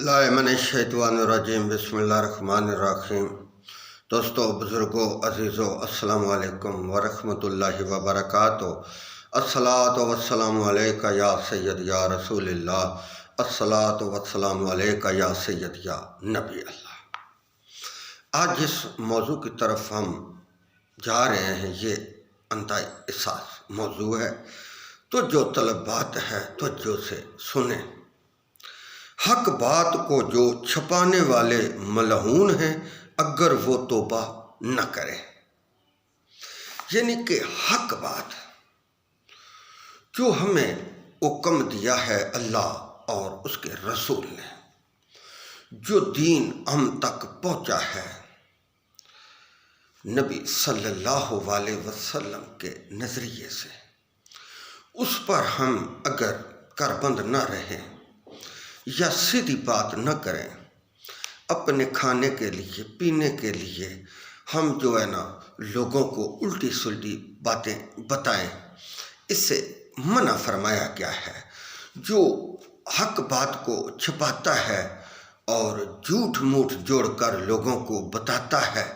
باللہ من الشیطان الرجیم بسم اللہ الرحمن الرحیم۔ دوستو، بزرگوں، عزیزو، السلام علیکم ورحمۃ اللہ وبرکاتہ۔ الصلاۃ والسلام علیک یا سید یا رسول اللہ، الصلاۃ والسلام علیک یا سید یا نبی اللہ۔ آج جس موضوع کی طرف ہم جا رہے ہیں یہ انتہائی حساس موضوع ہے، تو جو طلبات ہے توجہ سے سنیں۔ حق بات کو جو چھپانے والے ملعون ہیں، اگر وہ توبہ نہ کرے۔ یعنی کہ حق بات جو ہمیں حکم دیا ہے اللہ اور اس کے رسول نے، جو دین ہم تک پہنچا ہے نبی صلی اللہ علیہ وسلم کے نظریے سے، اس پر ہم اگر کاربند نہ رہیں یا سیدھی بات نہ کریں، اپنے کھانے کے لیے پینے کے لیے ہم جو ہے نا لوگوں کو الٹی سلٹی باتیں بتائیں، اس سے منع فرمایا گیا ہے۔ جو حق بات کو چھپاتا ہے اور جھوٹ موٹ جوڑ کر لوگوں کو بتاتا ہے،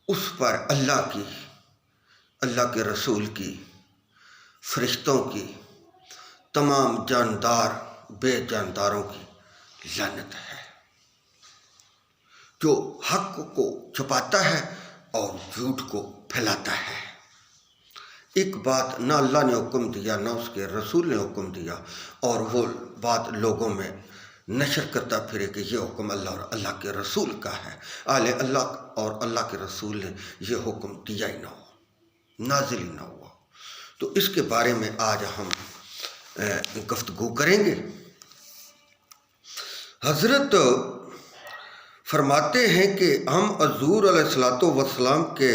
اس پر اللہ کے رسول کی، فرشتوں کی، تمام جاندار بے جانداروں کی لعنت ہے۔ جو حق کو چھپاتا ہے اور جھوٹ کو پھیلاتا ہے۔ ایک بات نہ اللہ نے حکم دیا نہ اس کے رسول نے حکم دیا، اور وہ بات لوگوں میں نشر کرتا پھرے کہ یہ حکم اللہ اور اللہ کے رسول کا ہے، حالانکہ اللہ اور اللہ کے رسول نے یہ حکم دیا ہی نہ ہو، نازل ہی نہ ہوا۔ تو اس کے بارے میں آج ہم گفتگو کریں گے۔ حضرت فرماتے ہیں کہ ہم حضور علیہ الصلوۃ والسلام کے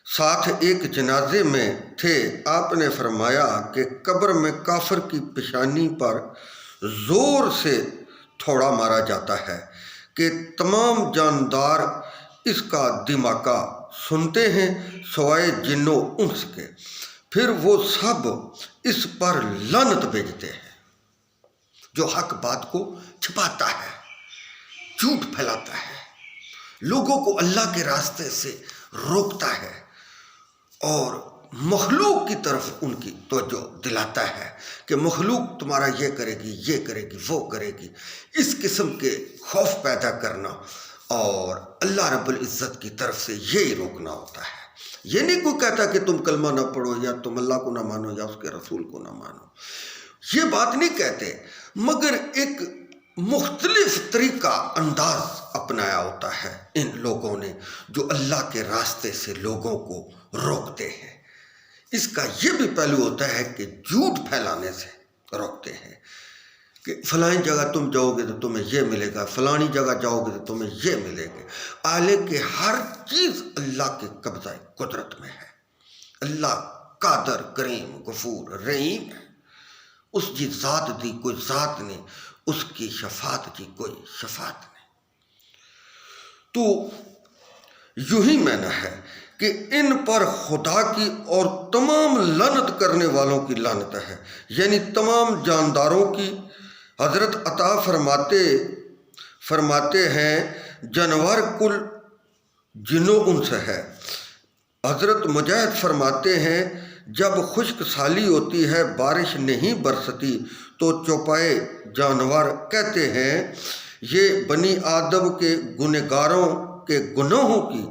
ساتھ ایک جنازے میں تھے۔ آپ نے فرمایا کہ قبر میں کافر کی پیشانی پر زور سے تھوڑا مارا جاتا ہے کہ تمام جاندار اس کا دھماکہ سنتے ہیں سوائے جن و انس کے، پھر وہ سب اس پر لعنت بھیجتے ہیں۔ جو حق بات کو چھپاتا ہے، جھوٹ پھیلاتا ہے، لوگوں کو اللہ کے راستے سے روکتا ہے اور مخلوق کی طرف ان کی توجہ دلاتا ہے کہ مخلوق تمہارا یہ کرے گی، یہ کرے گی، وہ کرے گی، اس قسم کے خوف پیدا کرنا، اور اللہ رب العزت کی طرف سے یہی روکنا ہوتا ہے۔ یہ نہیں کوئی کہتا کہ تم کلمہ نہ پڑھو یا تم اللہ کو نہ مانو یا اس کے رسول کو نہ مانو، یہ بات نہیں کہتے، مگر ایک مختلف طریقہ انداز اپنایا ہوتا ہے ان لوگوں نے جو اللہ کے راستے سے لوگوں کو روکتے ہیں۔ اس کا یہ بھی پہلو ہوتا ہے کہ جھوٹ پھیلانے سے روکتے ہیں کہ فلانی جگہ تم جاؤ گے تو تمہیں یہ ملے گا، فلانی جگہ جاؤ گے تو تمہیں یہ ملے گا، حالانکہ ہر چیز اللہ کے قبضہ قدرت میں ہے۔ اللہ قادر، کریم، غفور، رحیم ہے۔ اس کی ذات دی کوئی ذات نہیں، اس کی شفاعت کی کوئی شفاعت نہیں۔ تو یوں ہی معنی ہے کہ ان پر خدا کی اور تمام لعنت کرنے والوں کی لعنت ہے، یعنی تمام جانداروں کی۔ حضرت عطا فرماتے ہیں جانور کل جن و انس ہے۔ حضرت مجاہد فرماتے ہیں جب خشک سالی ہوتی ہے، بارش نہیں برستی، تو چوپائے جانور کہتے ہیں یہ بنی آدم کے گنہگاروں کے گناہوں کی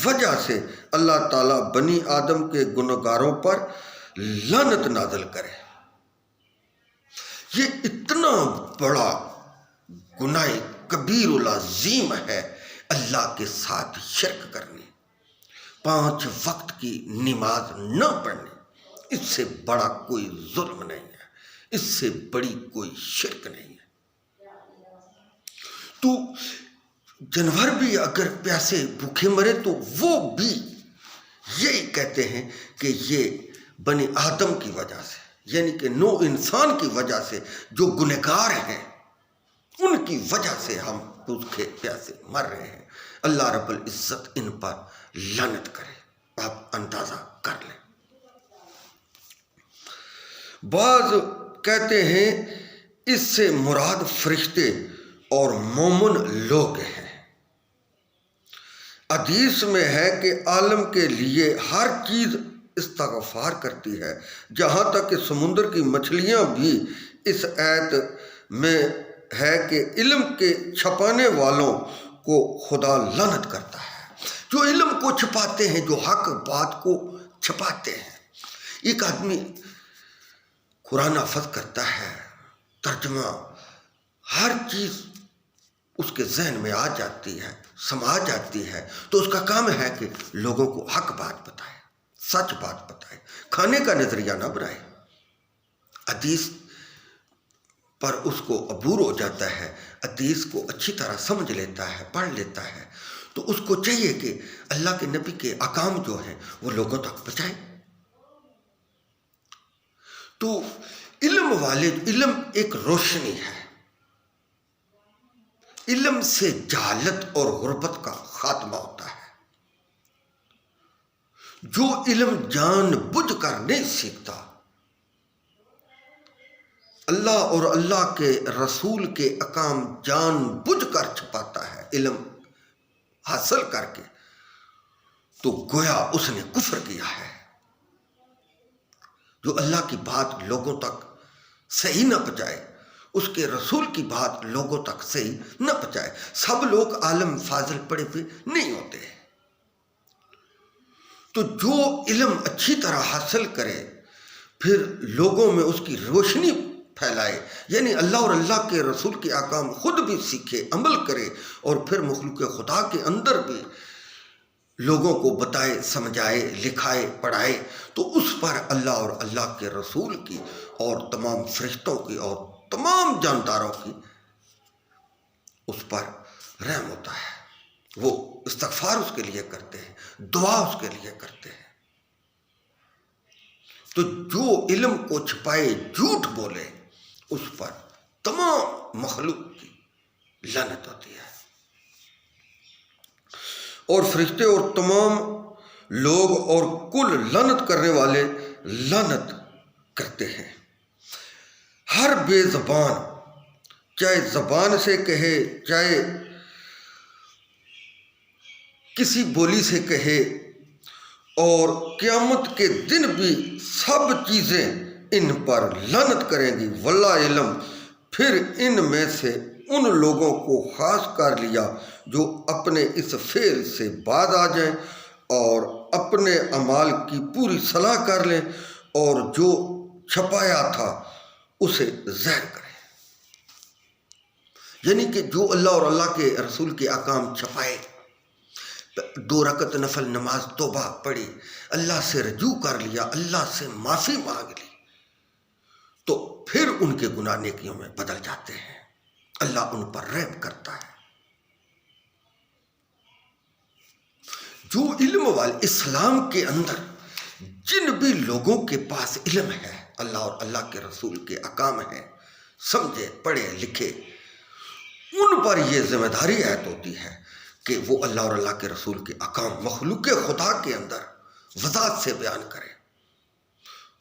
وجہ سے اللہ تعالیٰ بنی آدم کے گنہگاروں پر لعنت نازل کرے۔ یہ اتنا بڑا گناہ کبیر العظیم ہے اللہ کے ساتھ شرک کرنے، 5 وقت کی نماز نہ پڑھنے، اس سے بڑا کوئی ظلم نہیں ہے، اس سے بڑی کوئی شرک نہیں ہے۔ تو جانور بھی اگر پیاسے بھوکے مرے تو وہ بھی یہی کہتے ہیں کہ یہ بنی آدم کی وجہ سے، یعنی کہ نو انسان کی وجہ سے جو گنہگار ہیں ان کی وجہ سے ہم بھوکے پیاسے مر رہے ہیں۔ اللہ رب العزت ان پر لعنت کرے۔ آپ اندازہ کر لیں۔ بعض کہتے ہیں اس سے مراد فرشتے اور مومن لوگ ہیں۔ حدیث میں ہے کہ عالم کے لیے ہر چیز استغفار کرتی ہے، جہاں تک کہ سمندر کی مچھلیاں بھی۔ اس آیت میں ہے کہ علم کے چھپانے والوں کو خدا لعنت کرتا ہے، جو علم کو چھپاتے ہیں، جو حق بات کو چھپاتے ہیں۔ ایک آدمی قرآن حفظ کرتا ہے، ترجمہ ہر چیز اس کے ذہن میں آ جاتی ہے، سما جاتی ہے، تو اس کا کام ہے کہ لوگوں کو حق بات بتائے، سچ بات بتائے، کھانے کا نظریہ نہ بنائے۔ حدیث پر اس کو عبور ہو جاتا ہے، حدیث کو اچھی طرح سمجھ لیتا ہے، پڑھ لیتا ہے، تو اس کو چاہیے کہ اللہ کے نبی کے احکام جو ہیں وہ لوگوں تک پہنچائے۔ تو علم ایک روشنی ہے، علم سے جہالت اور غربت کا خاتمہ ہوتا ہے۔ جو علم جان بوجھ کر نہیں سیکھتا، اللہ اور اللہ کے رسول کے احکام جان بوجھ کر چھپاتا ہے علم حاصل کر کے، تو گویا اس نے کفر کیا ہے۔ جو اللہ کی بات لوگوں تک صحیح نہ پہنچائے، اس کے رسول کی بات لوگوں تک صحیح نہ پہنچائے۔ سب لوگ عالم فاضل پڑے ہوئے نہیں ہوتے، تو جو علم اچھی طرح حاصل کرے پھر لوگوں میں اس کی روشنی پھیلائے، یعنی اللہ اور اللہ کے رسول کے احکام خود بھی سیکھے، عمل کرے، اور پھر مخلوق خدا کے اندر بھی لوگوں کو بتائے، سمجھائے، لکھائے، پڑھائے، تو اس پر اللہ اور اللہ کے رسول کی اور تمام فرشتوں کی اور تمام جانداروں کی اس پر رحم ہوتا ہے۔ وہ استغفار اس کے لیے کرتے ہیں، دعا اس کے لیے کرتے ہیں۔ تو جو علم کو چھپائے، جھوٹ بولے، اس پر تمام مخلوق کی لعنت ہوتی ہے۔ اور فرشتے اور تمام لوگ اور کل لعنت کرنے والے لعنت کرتے ہیں۔ ہر بے زبان، چاہے زبان سے کہے، چاہے کسی بولی سے کہے، اور قیامت کے دن بھی سب چیزیں ان پر لعنت کریں گی۔ واللہ علم، پھر ان میں سے ان لوگوں کو خاص کر لیا جو اپنے اس فعل سے باز آ جائیں اور اپنے اعمال کی پوری صلاح کر لیں، اور جو چھپایا تھا اسے ظاہر کریں۔ یعنی کہ جو اللہ اور اللہ کے رسول کے احکام چھپائے، 2 رکعت نفل نماز توبہ پڑھی، اللہ سے رجوع کر لیا، اللہ سے معافی مانگ لی، تو پھر ان کے گناہ نیکیوں میں بدل جاتے ہیں، اللہ ان پر رحم کرتا ہے۔ جو علم والے اسلام کے اندر جن بھی لوگوں کے پاس علم ہے، اللہ اور اللہ کے رسول کے احکام ہیں، سمجھے، پڑھے، لکھے، ان پر یہ ذمہ داری عائد ہوتی ہے کہ وہ اللہ اور اللہ کے رسول کے احکام مخلوق خدا کے اندر وضاحت سے بیان کریں۔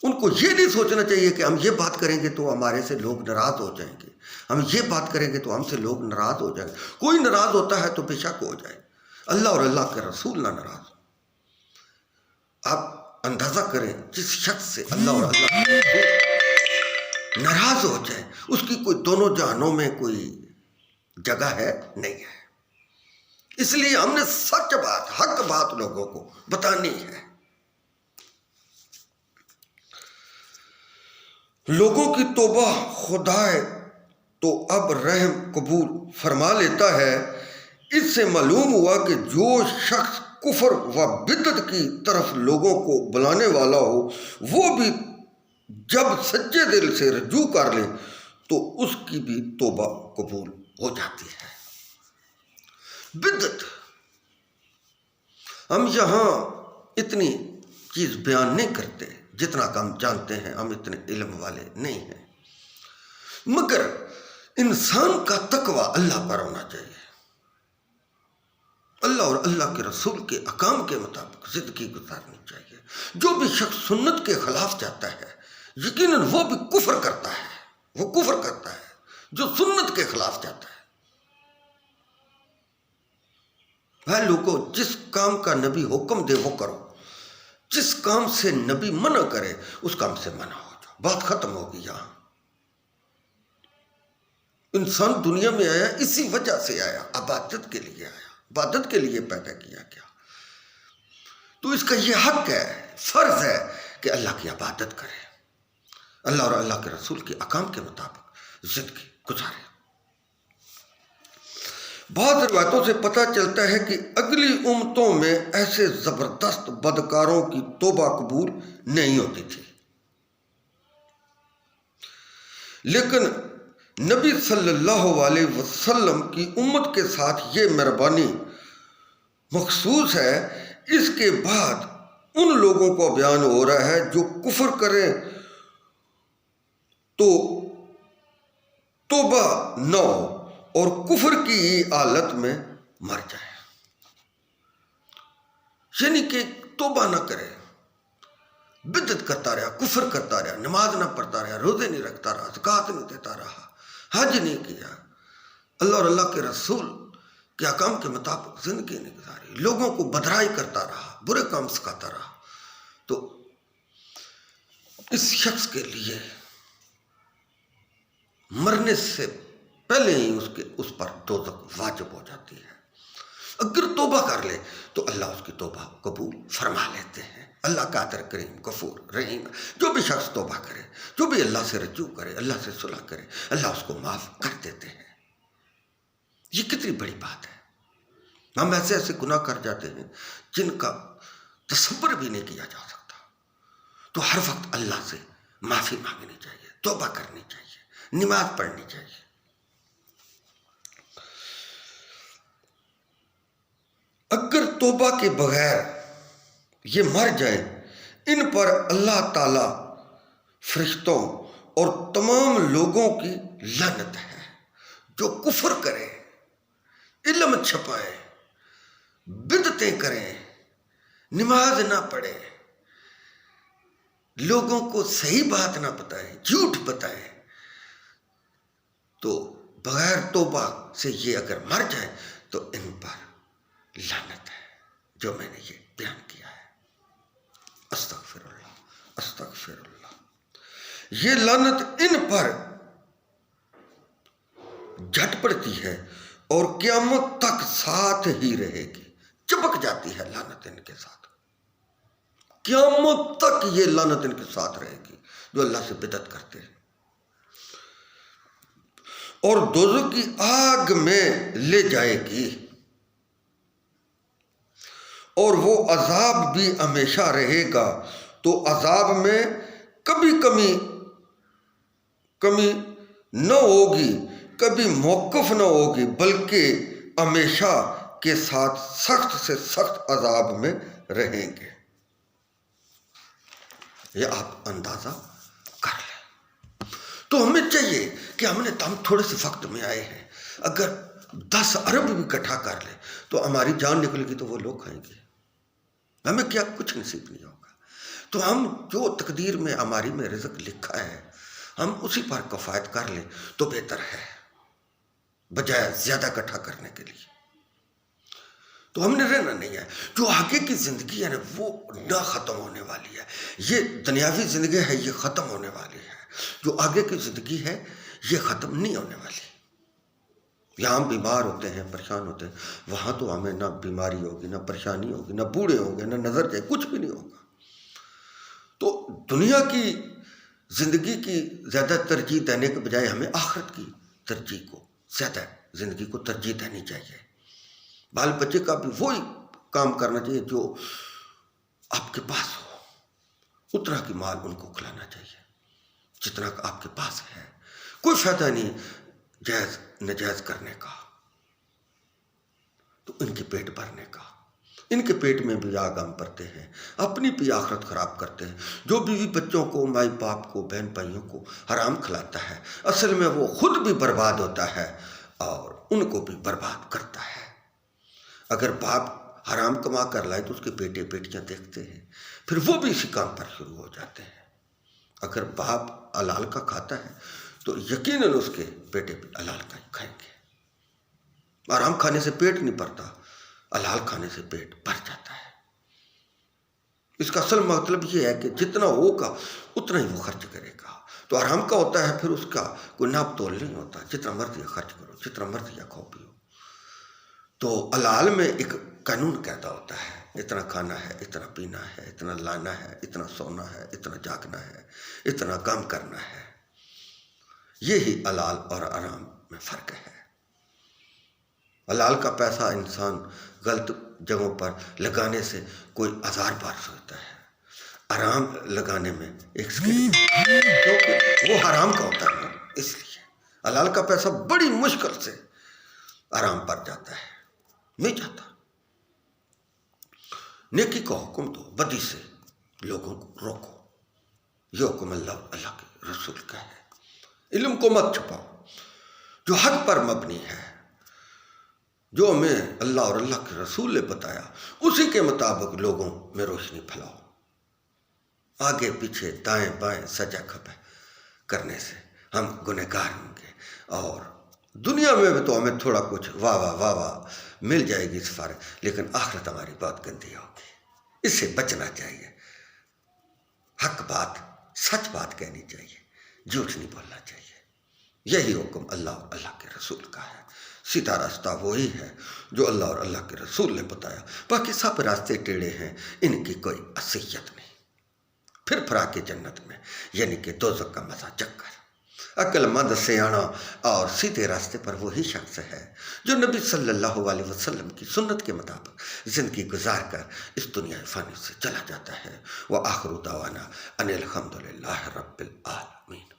ان کو یہ نہیں سوچنا چاہیے کہ ہم یہ بات کریں گے تو ہمارے سے لوگ ناراض ہو جائیں گے، ہم یہ بات کریں گے تو ہم سے لوگ ناراض ہو جائیں گے۔ کوئی ناراض ہوتا ہے تو بے شک ہو جائے، اللہ اور اللہ کے رسول نہ ناراض ہو۔ آپ اندازہ کریں، جس شخص سے اللہ اور اللہ کے رسول ناراض ہو جائے، اس کی کوئی دونوں جہانوں میں کوئی جگہ ہے نہیں ہے۔ اس لیے ہم نے سچ بات، حق بات لوگوں کو بتانی ہے۔ لوگوں کی توبہ خدا تو اب رحم قبول فرما لیتا ہے۔ اس سے معلوم ہوا کہ جو شخص کفر و بدعت کی طرف لوگوں کو بلانے والا ہو، وہ بھی جب سچے دل سے رجوع کر لے تو اس کی بھی توبہ قبول ہو جاتی ہے۔ بدعت، ہم یہاں اتنی چیز بیان نہیں کرتے، جتنا کہ ہم جانتے ہیں، ہم اتنے علم والے نہیں ہیں، مگر انسان کا تقوی اللہ پر ہونا چاہیے، اللہ اور اللہ کے رسول کے احکام کے مطابق زندگی گزارنی چاہیے۔ جو بھی شخص سنت کے خلاف جاتا ہے، یقیناً وہ بھی کفر کرتا ہے، وہ کفر کرتا ہے۔ جو سنت کے خلاف جاتا ہے۔ بھائی لوگوں، جس کام کا نبی حکم دے وہ کرو، جس کام سے نبی منع کرے اس کام سے منع ہو جاؤ، بات ختم ہوگی۔ یہاں انسان دنیا میں آیا اسی وجہ سے آیا، عبادت کے لیے آیا، عبادت کے لیے پیدا کیا گیا، تو اس کا یہ حق ہے، فرض ہے کہ اللہ کی عبادت کرے، اللہ اور اللہ کے رسول کے احکام کے مطابق زندگی گزارے۔ بعض روایتوں سے پتہ چلتا ہے کہ اگلی امتوں میں ایسے زبردست بدکاروں کی توبہ قبول نہیں ہوتی تھی، لیکن نبی صلی اللہ علیہ وسلم کی امت کے ساتھ یہ مہربانی مخصوص ہے۔ اس کے بعد ان لوگوں کو بیان ہو رہا ہے جو کفر کریں تو توبہ نہ ہو اور کفر کی حالت میں مر جائے، یعنی کہ توبہ نہ کرے، بدعت کرتا رہا، کفر کرتا رہا، نماز نہ پڑھتا رہا، روزے نہیں رکھتا رہا، زکوٰۃ نہیں دیتا رہا، حج نہیں کیا، اللہ اور اللہ کے رسول کے احکام کے مطابق زندگی نہیں گزاری، لوگوں کو بدرائی کرتا رہا، برے کام سکھاتا رہا، تو اس شخص کے لیے مرنے سے پہلے ہی اس پر دوزخ واجب ہو جاتی ہے۔ اگر توبہ کر لے تو اللہ اس کی توبہ قبول فرما لیتے ہیں۔ اللہ قادر کریم غفور رحیم، جو بھی شخص توبہ کرے، جو بھی اللہ سے رجوع کرے، اللہ سے صلح کرے، اللہ اس کو معاف کر دیتے ہیں۔ یہ کتنی بڑی بات ہے۔ ہم ایسے ایسے گناہ کر جاتے ہیں جن کا تصور بھی نہیں کیا جا سکتا، تو ہر وقت اللہ سے معافی مانگنی چاہیے، توبہ کرنی چاہیے، نماز پڑھنی چاہیے۔ اگر توبہ کے بغیر یہ مر جائیں، ان پر اللہ تعالی، فرشتوں اور تمام لوگوں کی لعنت ہے۔ جو کفر کرے، علم چھپائے، بدعتیں کریں، نماز نہ پڑھیں، لوگوں کو صحیح بات نہ بتائیں، جھوٹ بتائیں، تو بغیر توبہ سے یہ اگر مر جائیں تو ان پر لعنت ہے، جو میں نے یہ بیان کیا ہے۔ استغفر اللہ، استغفر اللہ۔ یہ لعنت ان پر جھٹ پڑتی ہے اور قیامت تک ساتھ ہی رہے گی، چپک جاتی ہے لعنت ان کے ساتھ، قیامت تک یہ لعنت ان کے ساتھ رہے گی جو اللہ سے بدعت کرتے ہیں، اور دوزخ کی آگ میں لے جائے گی، اور وہ عذاب بھی ہمیشہ رہے گا۔ تو عذاب میں کبھی کمی نہ ہوگی، کبھی موقف نہ ہوگی، بلکہ ہمیشہ کے ساتھ سخت سے سخت عذاب میں رہیں گے۔ یہ آپ اندازہ کر لیں۔ تو ہمیں چاہیے کہ ہم تھوڑے سے وقت میں آئے ہیں، اگر 10 ارب بھی اکٹھا کر لیں تو ہماری جان نکلے گی تو وہ لوگ کھائیں گے، ہمیں کیا کچھ نصیب نہیں ہوگا۔ تو ہم جو تقدیر میں ہماری میں رزق لکھا ہے ہم اسی پر کفایت کر لیں تو بہتر ہے، بجائے زیادہ اکٹھا کرنے کے لیے۔ تو ہم نے رہنا نہیں ہے۔ جو آگے کی زندگی ہے نا وہ نہ ختم ہونے والی ہے، یہ دنیاوی زندگی ہے یہ ختم ہونے والی ہے، جو آگے کی زندگی ہے یہ ختم نہیں ہونے والی۔ یہاں ہم بیمار ہوتے ہیں، پریشان ہوتے ہیں، وہاں تو ہمیں نہ بیماری ہوگی، نہ پریشانی ہوگی، نہ بوڑھے ہوں گے، نہ نظر جائے، کچھ بھی نہیں ہوگا۔ تو دنیا کی زندگی کی زیادہ ترجیح دینے کے بجائے ہمیں آخرت کی ترجیح کو، زیادہ زندگی کو ترجیح دینی چاہیے۔ بال بچے کا بھی وہی کام کرنا چاہیے جو آپ کے پاس ہو، اتنا کی مال ان کو کھلانا چاہیے جتنا کہ آپ کے پاس ہے۔ کوئی فائدہ نہیں جائز نجائز کرنے کا، تو ان کے پیٹ بھرنے کا۔ ان کے پیٹ میں بھی آگ ہم بھرتے ہیں، اپنی بھی آخرت خراب کرتے ہیں۔ جو بیوی بچوں کو، مائی باپ کو، بہن بھائیوں کو حرام کھلاتا ہے، اصل میں وہ خود بھی برباد ہوتا ہے اور ان کو بھی برباد کرتا ہے۔ اگر باپ حرام کما کر لائے تو اس کے بیٹے بیٹیاں دیکھتے ہیں، پھر وہ بھی اسی کام پر شروع ہو جاتے ہیں۔ اگر باپ حلال کا کھاتا ہے تو یقیناً اس کے بیٹے بھی حلال کا ہی کھائیں گے۔ آرام کھانے سے پیٹ نہیں بھرتا، حلال کھانے سے پیٹ بھر جاتا ہے۔ اس کا اصل مطلب یہ ہے کہ جتنا ہوگا اتنا ہی وہ خرچ کرے گا۔ تو آرام کا ہوتا ہے پھر اس کا کوئی ناپ تول نہیں ہوتا، جتنا مرضی خرچ کرو، جتنا مرضی کھاؤ پیو۔ تو حلال میں ایک قانون قاعدہ ہوتا ہے، اتنا کھانا ہے، اتنا پینا ہے، اتنا لانا ہے، اتنا سونا ہے، اتنا جاگنا ہے، اتنا کام کرنا ہے۔ یہی حلال اور حرام میں فرق ہے۔ حلال کا پیسہ انسان غلط جگہوں پر لگانے سے کوئی 1000 بار سوچتا ہے، حرام لگانے میں ایک سیکنڈ، کیونکہ وہ حرام کا ہوتا ہے۔ اس لیے حلال کا پیسہ بڑی مشکل سے حرام پر جاتا ہے، نہیں جاتا۔ نیکی کا حکم دو، بدی سے لوگوں کو روکو، یہ حکم اللہ کے رسول کا ہے۔ علم کو مت چھپاؤ، جو حق پر مبنی ہے، جو ہمیں اللہ اور اللہ کے رسول نے بتایا اسی کے مطابق لوگوں میں روشنی پھیلاؤ۔ آگے پیچھے دائیں بائیں سجا کھبا کرنے سے ہم گنہگار ہوں گے، اور دنیا میں بھی تو ہمیں تھوڑا کچھ واہ واہ واہ واہ مل جائے گی اس فارغ، لیکن آخرت ہماری بہت گندی ہوگی۔ اس سے بچنا چاہیے، حق بات سچ بات کہنی چاہیے، جھوٹ نہیں بولنا چاہیے۔ یہی حکم اللہ اور اللہ کے رسول کا ہے۔ سیدھا راستہ وہی ہے جو اللہ اور اللہ کے رسول نے بتایا، باقی سب راستے ٹیڑھے ہیں، ان کی کوئی اصلیت نہیں۔ پھر پھرا کے جنت میں، یعنی کہ دوزخ کا مزہ چکھ کر۔ عقل مند سیانا اور سیدھے راستے پر وہی شخص ہے جو نبی صلی اللہ علیہ وسلم کی سنت کے مطابق زندگی گزار کر اس دنیا فانی سے چلا جاتا ہے۔ وآخر دعوانا ان الحمد للہ رب العالمین۔